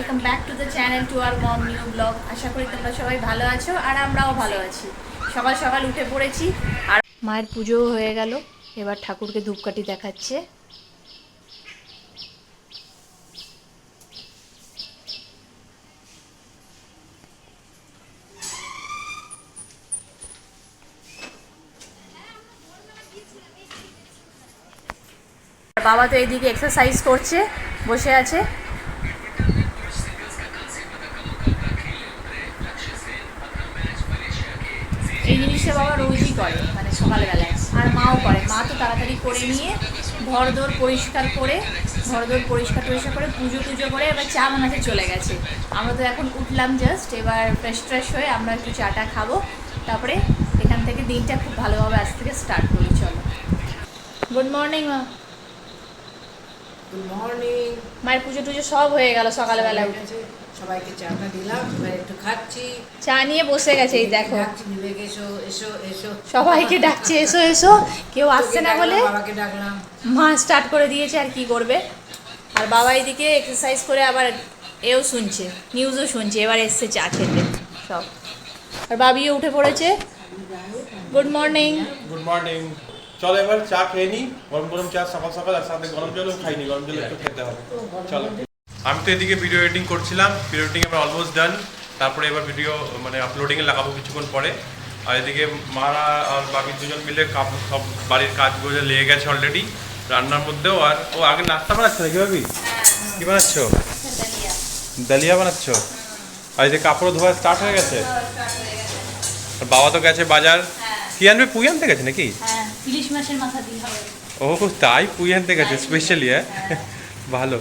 Welcome back to the channel to আর mom new blog. আশা করি তোমরা সবাই ভালো আছো আর আমরাও ভালো আছি। সকাল সকাল উঠে পড়েছি আর মায়ের পুজোও হয়ে গেল। এবার ঠাকুরকে ধূপকাঠি দেখাচ্ছে। বাবা তো এইদিকে এক্সারসাইজ করছে, বসে আছে। এই জিনিসটা বাবা রোজই করে, মানে সকালবেলায়, আর মাও করে। মা তো তাড়াতাড়ি করে নিয়ে ঘরদোর পরিষ্কার করে পরিষ্কার করে পুজো করে এবার চা বানাতে চলে গেছে। আমরা তো এখন উঠলাম জাস্ট, এবার ফ্রেশ হয়ে আমরা একটু চাটা খাবো, তারপরে এখান থেকে দিনটা খুব ভালোভাবে আজ থেকে স্টার্ট করি। চলো, গুড মর্নিং মা। Good morning. মায়ের পুজো টুজো সব হয়ে গেল সকালবেলা উঠে। সবাইকে চাটা দিলাম, এবার একটু খাচ্ছি। চা নিয়ে বসে গেছে, এই দেখো এসো এসো এসো, সবাইকে ডাকছে এসো এসো। কেউ আসছে না বলে বাবাকে ডাকলাম। মা স্টার্ট করে দিয়েছে, আর কি করবে। আর বাবা এদিকে এক্সারসাইজ করে আবার এও শুনছে, নিউজও শুনছে। এবার এসছে চা খেতে সব, আর বাবিও উঠে পড়েছে। Good morning. Good morning. চলো এবার চা খেয়ে নিই, গরম গরম চা সকাল সকাল, আর সাথে গরম জলও খাইনি, গরম জল একটু খেতে হবে। চলো, আমি তো এদিকে ভিডিও এডিটিং করছিলাম, ভিডিও এডিটিং আমার অলমোস্ট ডান। তারপরে এবার ভিডিও মানে আপলোডিংয়ে লাগাবো কিছুক্ষণ পরে। আর এদিকে মারা আর বাকি দুজন মিলে সব বাড়ির কাজগুলো লেগে গেছে অলরেডি, রান্নার মধ্যেও। আর ও আগে নাস্তা বানাচ্ছে নাকি ভাবি? কি বানাচ্ছ? ডালিয়া বানাচ্ছ? আর এই যে কাপড় ধোয়া স্টার্ট হয়ে গেছে। আর বাবা তো গেছে বাজার। কি আনবে? পুঁই আনতে গেছে নাকি? ইলিশ মাছের মাথা দিয়ে হবে। ও তাই, পুঁই আনতে গেছে স্পেশালি। হ্যাঁ, ভালো।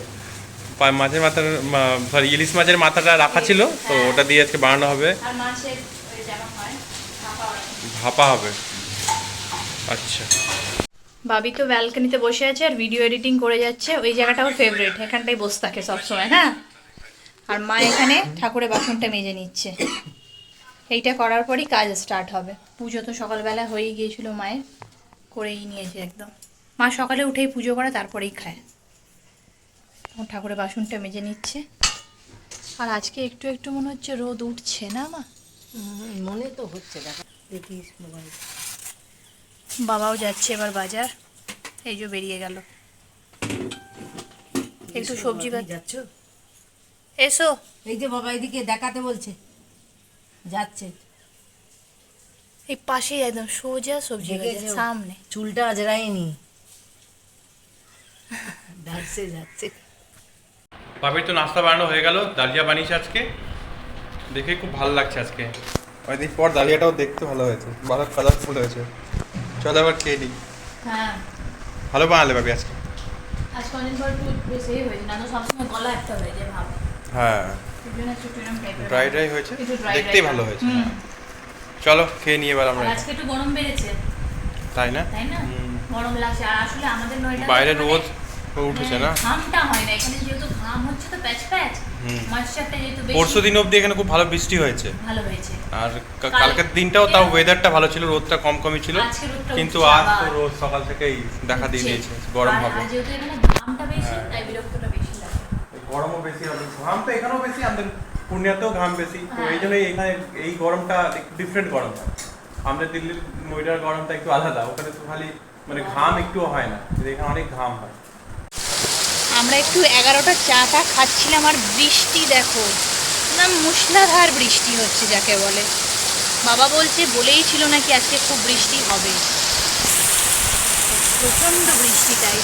মাছের মাথার সরি, ইলিশ মাছের মাথাটা রাখা ছিল, তো ওটা দিয়ে আজকে বানানো হবে, আর মাছের ওই যেমন হয় ভাপা হবে। আচ্ছা, বাবি তো ব্যালকনিতে বসে আছে আর ভিডিও এডিটিং করে যাচ্ছে। ওই জায়গাটা ওর ফেভারিট, এখানটাই বসে থাকে সবসময়। হ্যাঁ, আর মা এখানে ঠাকুরের বাসনটা মেজে নিচ্ছে। এইটা করার পরই কাজ স্টার্ট হবে। পুজো তো সকালবেলা হয়েই গিয়েছিল, মায়ের করেই নিয়েছে একদম। মা সকালে উঠেই পুজো করে তারপরেই খায়। ও ঠাকুরের বাসনটা মেজে নিচ্ছে। আর আজকে একটু একটু মনে হচ্ছে রোদ উঠছে না মা? মনে তো হচ্ছে, দেখা দেখিস মোবাইল। বাবাও যাচ্ছে এবার বাজার, এই যে বেরিয়ে গেল। একটু সবজি যাচ্ছ? এসো। এই যে বাবা এদিকে দেখাতে বলছে, যাচ্ছে। এই পাশেই একদম সোজা সবজি বাজার, সামনে। চুলটা আজরাইনি, যাচ্ছে যাচ্ছে। বাবির তো নাস্তা বানানো হয়ে গেল, ডালিয়া বানিয়েছে আজকে, দেখে খুব ভালো লাগছে আজকে। অনেকদিন পর ডালিয়াটাও দেখতে ভালো হয়েছে, ভালো কালারফুল হয়েছে। চলো এবার খেয়ে নিই। হ্যাঁ, ভালো বানালে বাবি আজকে। আজকে অনেক বার একটু বেশি হয়েছে, না তো সবসময় গলা একটা হয়ে যায় ভাব। হ্যাঁ, ড্রাই হয়েছে, দেখতেই ভালো হয়েছে। চলো খেয়ে নিয়ে এবার আমরা। আজকে একটু গরম বেড়েছে, তাই না? তাই না? গরম লাগছে। আর আসলে আমাদের নয়টা বাইরে রোদ উঠেছে না, ঘামটা হয় না এখানে, যেহেতু ঘাম হচ্ছে তো প্যাচ প্যাচ, ময়েশ্চারটা যেহেতু বেশি। পরশু দিন অবধি এখানে খুব ভালো বৃষ্টি হয়েছে। ভালো হয়েছে। আর কালকের দিনটাও তাও ওয়েদারটা ভালো ছিল, রোদটা কমই ছিল, কিন্তু আজ তো রোদ সকাল থেকেই দেখা দিয়ে দিয়েছে গরম হবে। যেহেতু এখানে ঘামটা বেশি, তাই বিরক্তটা বেশি লাগে। গরমও বেশি হবে, ঘাম তো এখানেও বেশি, আমাদের পূর্ণিয়াতেও ঘাম বেশি, তো এই জন্য এখানে এই গরমটা ডিফারেন্ট গরম হয়। আমাদের দিল্লির নয়ডার গরমটা একটু আলাদা, ওখানে তো খালি মানে ঘাম একটুও হয় না, এখানে অনেক ঘাম হয়। আমরা একটু 11টা চাটা খাচ্ছিলাম, আর বৃষ্টি দেখো না, মুষলধার বৃষ্টি হচ্ছে যাকে বলে। বাবা বলেই ছিল নাকি আজকে খুব বৃষ্টি হবে, প্রচণ্ড বৃষ্টিটাই।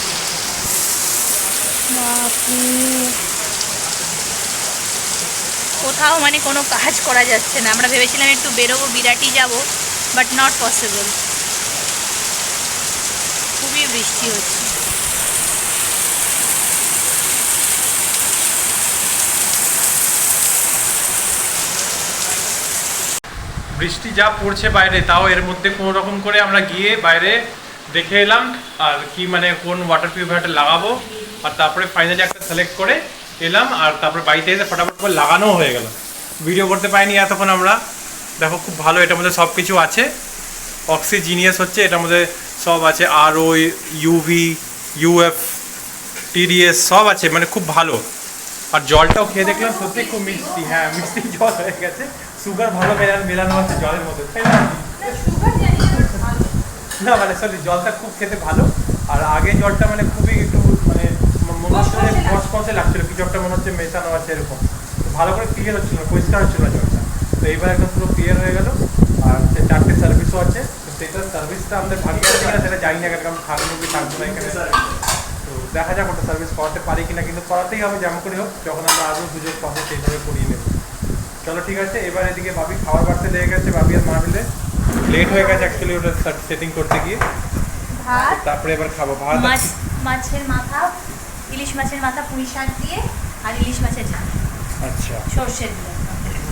কোথাও মানে কোনো কাজ করা যাচ্ছে না। আমরা ভেবেছিলাম একটু বেরোবো, বিরাটি যাব, বাট নট পসিবল, খুবই বৃষ্টি হচ্ছে। বৃষ্টি যা পড়ছে বাইরে, তাও এর মধ্যে কোনো রকম করে আমরা গিয়ে বাইরে দেখে এলাম আর কি মানে কোন ওয়াটার পিউরিফায়ারটা লাগাবো, আর তারপরে ফাইনালি একটা সিলেক্ট করে এলাম, আর তারপরে বাড়িতে এসে ফটাফট করে লাগানোও হয়ে গেল। ভিডিও করতে পাইনি এতক্ষণ আমরা। দেখো খুব ভালো, এটার মধ্যে সব কিছু আছে, অক্সিজিনিয়াস হচ্ছে, এটার মধ্যে সব আছে, RO, UV, UF, TDS সব আছে, মানে খুব ভালো। আর জলটাও খেয়ে দেখলাম সত্যি খুব মিষ্টি, হ্যাঁ মিষ্টি জল হয়ে গেছে, সুগার ভালো মেলানো হচ্ছে জলের মধ্যে, তাই না? না মানে সরি, জলটা খুব খেতে ভালো। আর আগে জলটা মানে খুবই একটু মানে মনে হচ্ছে কসকসে লাগছিল, কিছু একটা মনে হচ্ছে মেশানো আছে এরকম, ভালো করে ক্লিয়ার হচ্ছিল না, পরিষ্কার হচ্ছিল না জলটা। তো এইবার একদম পুরো ক্লিয়ার হয়ে গেল। আর সে 4টে সার্ভিসও আছে, তো সেটা সার্ভিসটা আমাদের ভাগ্যে আছে কিনা সেটা জানি না, কারণ থাকবো কি থাকবো না এখানে। তো দেখা যাক ওটা সার্ভিস করাতে পারি কিনা, কিন্তু করাতেই হবে যেমন করে হোক, যখন আমরা আরও সুযোগ পাবো সেইভাবে করিয়ে নেব। চলো ঠিক আছে, এবার এদিকে ভাবি খাবার বাড়তে লেগে গেছে, ভাবি আর মা মিলে। লেট হয়ে গেছে অ্যাকচুয়ালি ওটা সেটিং করতে গিয়ে। ভাত, তারপরে এবার খাবো ভাত, মাছের মাথা, ইলিশ মাছের মাথা পুঁই শাক দিয়ে, আর ইলিশ মাছের ঝাল আচ্ছা সর্ষে দিয়ে।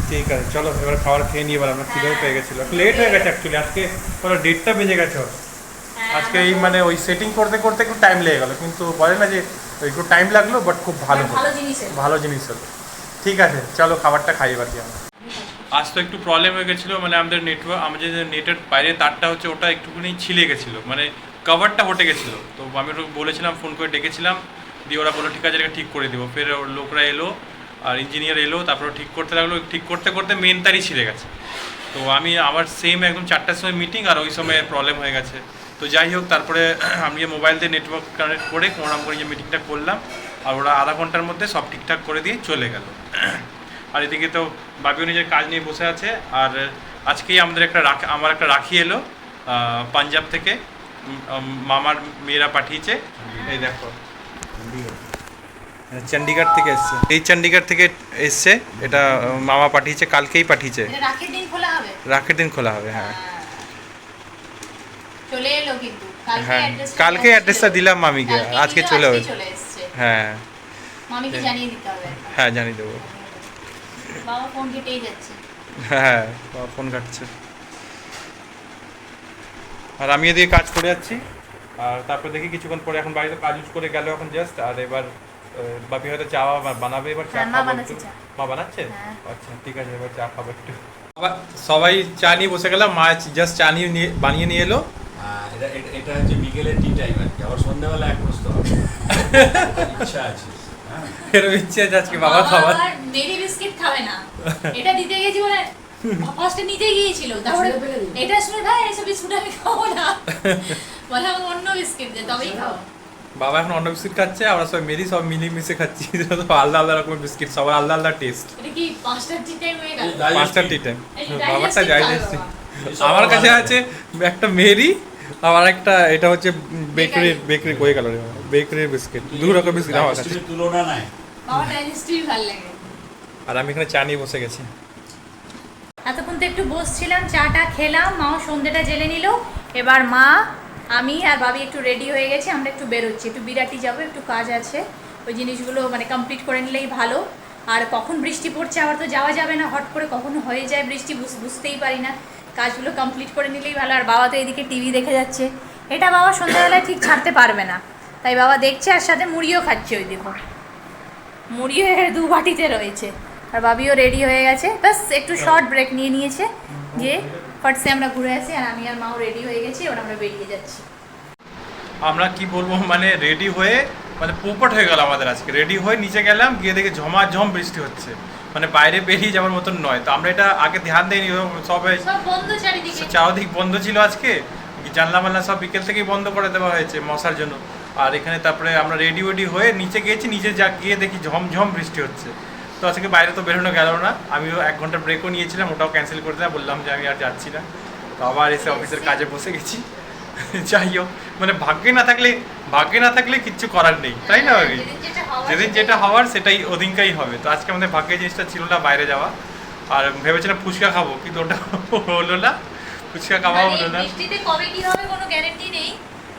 ঠিক আছে, চলো এবার খাবার খেয়ে নিই। এবার আমরা খিদেও পেয়ে গেছিলো, লেট হয়ে গেছে অ্যাকচুয়ালি, আজকে পুরো 1:30টা বেজে গেছে ওর। আজকে এই মানে ওই সেটিং করতে করতে একটু টাইম লেগে গেলো, কিন্তু বলে না যে একটু টাইম লাগলো, বাট খুব ভালো ভালো জিনিস হলো। ঠিক আছে চলো খাবারটা খাই এবার কি আমরা। আজ তো একটু প্রবলেম হয়ে গেছিলো, মানে আমাদের নেটওয়ার্ক, আমাদের যে নেটের বাইরে তারটা হচ্ছে ওটা একটুখানি ছিলে গেছিলো, মানে কভারটা হটে গেছিলো। তো আমি ওটা বলেছিলাম, ফোন করে ডেকেছিলাম, দিয়ে ওরা বললো ঠিক আছে এটা ঠিক করে দেবো। ফের ওর লোকরা এলো আর ইঞ্জিনিয়ার এলো, তারপরে ঠিক করতে লাগলো, ঠিক করতে করতে মেন তারই ছিঁড়ে গেছে। তো আমি আমার সেম একদম 4টার সময় মিটিং, আর ওই সময় প্রবলেম হয়ে গেছে। তো যাই হোক, তারপরে আমি মোবাইল দিয়ে নেটওয়ার্ক কানেক্ট করে কোনোরকম করে যে মিটিংটা করলাম, আর ওরা আধা ঘন্টার মধ্যে সব ঠিকঠাক করে দিয়ে চলে গেল। আর এদিকে তো বাবিও নিজের কাজ নিয়ে বসে আছে। আর আজকেই আমাদের আমার একটা রাখি এলো পাঞ্জাব থেকে, মামার মেয়েরা পাঠিয়েছে। এই দেখো চণ্ডীগড় থেকে এসছে, এই চণ্ডীগড় থেকে এসছে, এটা মামা পাঠিয়েছে, কালকেই পাঠিয়েছে। রাখের দিন খোলা হবে, রাখের দিন খোলা হবে, হ্যাঁ। চলে এলো কিন্তু হ্যাঁ কালকে অ্যাড্রেসটা দিলাম মামিকে, আজকে চলে এসছে। হ্যাঁ মামিকে জানিয়ে দিতে হবে। হ্যাঁ জানিয়ে দেবো। বাবা ফোন কেটেই যাচ্ছে। হ্যাঁ বাবা ফোন কাটছে। আর আমি এদিকে কাজ করে যাচ্ছি, আর তারপর দেখি কিছুক্ষণ পরে, এখন বাড়িতে কাজ উজ করে গেল এখন জাস্ট। আর এবার বাপি হয়তো চা বানাবে, এবার চা খাবো একটু। মা বানাচ্ছে? আচ্ছা ঠিক আছে, এবার চা খাবো একটু। সবাই চা নিয়ে বসে গেলাম, মা জাস্ট চা নিয়ে বানিয়ে নিয়ে এলো। এটা হচ্ছে বিকেলের টি টাইম আর কি, আবার সন্ধ্যাবেলা এক প্রস্ত ইচ্ছা আছে। এরকম ইচ্ছে আছে আজকে বাবা খাবার। মেরি বিস্কিট খাবে না, এটা দিতে গেছি বলে ফার্স্টে নিতে গিয়েছিল, তারপরে এটা শুনে ভাই এসব বিস্কুট আমি খাবো না, বলে আমি অন্য বিস্কিট দে তবেই খাবো। বাবা এখন অন্য বিস্কিট খাচ্ছে, আমরা সব মেরি সব মিলেমিশে খাচ্ছি, আলাদা আলাদা রকমের বিস্কিট, সবার আলাদা আলাদা টেস্ট। এটা কি 5টা টি টাইম হয়ে গেল? 5টা টি টাইম, বাবারটা ডাইজেস্টিভ। আমার কাছে আছে একটা মেরি, আমার একটা এটা হচ্ছে বেকারি হয়ে গেল, বেকারির বিস্কিট, দু রকম বিস্কিট আমার কাছে, তুলনা নাই। বাবা ডাইজেস্টিভ ভালো লাগে। আর আমি এখানে চা নিয়ে বসে গেছি। এতক্ষণ তো একটু বসছিলাম, চাটা খেলাম, মাও সন্ধ্যেটা জেলে নিল। এবার মা, আমি আর ভাবি একটু রেডি হয়ে গেছি, আমরা একটু বেরোচ্ছি, একটু বিরাটি যাবো, একটু কাজ আছে, ওই জিনিসগুলো মানে কমপ্লিট করে নিলেই ভালো। আর কখন বৃষ্টি পড়ছে আবার তো যাওয়া যাবে না, হট করে কখনো হয়ে যায় বৃষ্টি, বুঝতেই পারি না, কাজগুলো কমপ্লিট করে নিলেই ভালো। আর বাবা তো এদিকে টিভি দেখে যাচ্ছে, এটা বাবা সন্ধ্যাবেলায় ঠিক ছাড়তে পারবে না, তাই বাবা দেখছে, আর সাথে মুড়িও খাচ্ছে, ওই দেখো মুড়িও 2 বাটিতে রয়েছে। আর বাবিও রেডি হয়ে গেছে, বাস একটু শর্ট ব্রেক নিয়ে নিয়েছে, গিয়ে ফার্স্টে আমরা ঘুরে আসি। আর আমি আর মাও রেডি হয়ে গেছি, ওরা আমরা বেরিয়ে যাচ্ছি। আমরা কি বলবো, মানে রেডি হয়ে মানে পোপট হয়ে গেল আমাদের আজকে। রেডি হয়ে নিচে গেলাম, গিয়ে দেখে ঝমাঝম বৃষ্টি হচ্ছে, মানে বাইরে বেরিয়ে যাওয়ার মতন নয়। তো আমরা এটা আগে ধ্যান দিইনি, সব বন্ধ, চারিদিক বন্ধ ছিল আজকে, জানলা মানলা সব বিকেল থেকেই বন্ধ করে দেওয়া হয়েছে মশার জন্য। আর এখানে তারপরে আমরা রেডি হয়ে নিচে গিয়েছি, নিচে গিয়ে দেখি ঝমঝম বৃষ্টি হচ্ছে। তো আজকে বাইরে তো বেরোনো গেল না, আমিও 1 ঘন্টা ব্রেকও নিয়েছিলাম, ওটাও ক্যান্সেল করে দিলাম, বললাম যে আমি আর যাচ্ছি না। তো আবার এসে অফিসের কাজে বসে গেছি। যাই হোক, মানে ভাগ্যে না থাকলে কিচ্ছু করার নেই, তাই না? যেদিন যেটা হওয়ার সেটাই ওদিনকাই হবে। তো আজকে আমাদের ভাগ্যের জিনিসটা ছিল না বাইরে যাওয়া, আর ভেবেছিলাম ফুচকা খাবো, কিন্তু ওটা হলো না, ফুচকা খাওয়া হলো না। বৃষ্টিতে কবে কি হবে কোনো গ্যারান্টি নেই।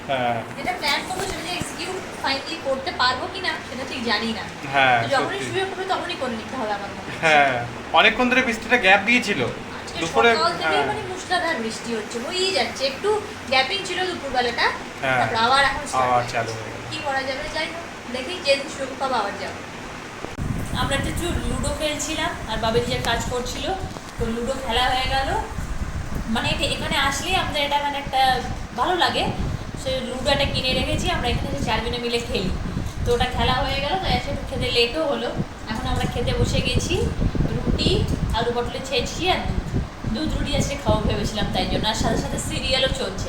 হ্যাঁ, যেটা প্ল্যান করবো সেটা যে এক্সিকিউট ফাইনালি করতে পারবো কিনা সেটা ঠিক জানি না। হ্যাঁ, যখনই সুযোগ হবে তখনই করে নিতে হবে আমার মনে হয়। হ্যাঁ, অনেকক্ষণ ধরে বৃষ্টিটা গ্যাপ দিয়েছিল দুপুরে, সকাল থেকে মানে মুষলধার বৃষ্টি হচ্ছে, হয়েই যাচ্ছে, একটু গ্যাপিং ছিল দুপুরবেলাটা, হ্যাঁ, তারপর আবার এখন আবার চালু হয়ে গেল। কি করা যাবে, যাই হোক দেখি যেদিন সুযোগ পাবো আবার যাবো। আমরা একটু লুডো খেলছিলাম, আর বাবির যে কাজ করছিল, তো লুডো খেলা হয়ে গেল। মানে এখানে আসলে আমাদের এটা মানে একটা ভালো লাগে, সে লুডোটা কিনে রেখেছি, আমরা এখানে 4 জনে মিলে খেলি। তো ওটা খেলা হয়ে গেল, তো এসে একটু খেতে লেটও হলো। এখন আমরা খেতে বসে গেছি, রুটি আলু পটলে ছেঁচি আর দুধ রুটি আজকে খাওয়া ভেবেছিলাম, তাই জন্য। আর সাথে সাথে সিরিয়ালও চলছে।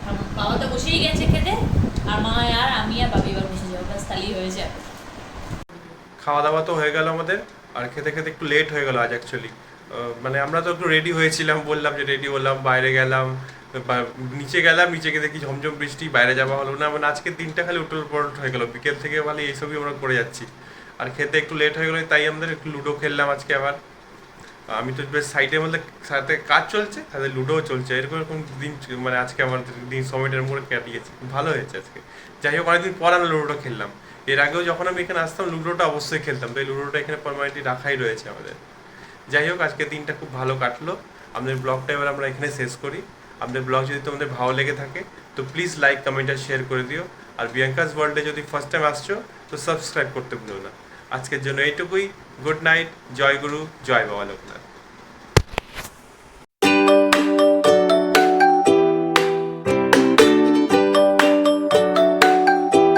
আর বাবা তো বসেই গেছে খেতে, আর মা আর আমি আর বাবি এবার বসে যাবো, ব্যাস তাহলেই হয়ে যাবে। খাওয়া দাওয়া তো হয়ে গেল আমাদের, আর খেতে খেতে একটু লেট হয়ে গেল আজ অ্যাকচুয়ালি। মানে আমরা তো একটু রেডি হয়েছিলাম, বললাম যে রেডি হলাম, বাইরে গেলাম, নিচে গেলাম, নিচে গিয়ে দেখি ঝমঝম বৃষ্টি, বাইরে যাওয়া হলো না। মানে আজকের দিনটা খালি উটল পটল হয়ে গেল, বিকেল থেকে খালি এইসবই আমরা করে যাচ্ছি। আর খেতে একটু লেট হয়ে গেলো, তাই আমাদের একটু লুডো খেললাম আজকে আবার। আমি তো বেশ সাইডের মধ্যে সাথে কাজ চলছে, সাথে লুডোও চলছে, এরকম এরকম দিন মানে আজকে আমার দিন সময়টার মধ্যে কাটিয়েছে, ভালো হয়েছে আজকে। যাই হোক, অনেকদিন পর আমরা লুডোটা খেললাম। এর আগেও যখন আমি এখানে আসতাম লুডোটা অবশ্যই খেলতাম, তো এই লুডোটা এখানে পারমানেন্টলি রাখাই রয়েছে আমাদের। যাই হোক, আজকে দিনটা খুব ভালো কাটলো। আমাদের ব্লগটা এবার আমরা এখানে শেষ করি। আমাদের ব্লগ যদি তোমাদের ভালো লেগে থাকে তো প্লিজ লাইক, কমেন্ট আর শেয়ার করে দিও। আর বিয়াঙ্কাস ওয়ার্ল্ডে যদি ফার্স্ট টাইম আসছো তো সাবস্ক্রাইব করতে ভুলো না। আজকের জন্য এইটুকুই। গুড নাইট, জয় গুরু, জয় বাবা লোকনাথ।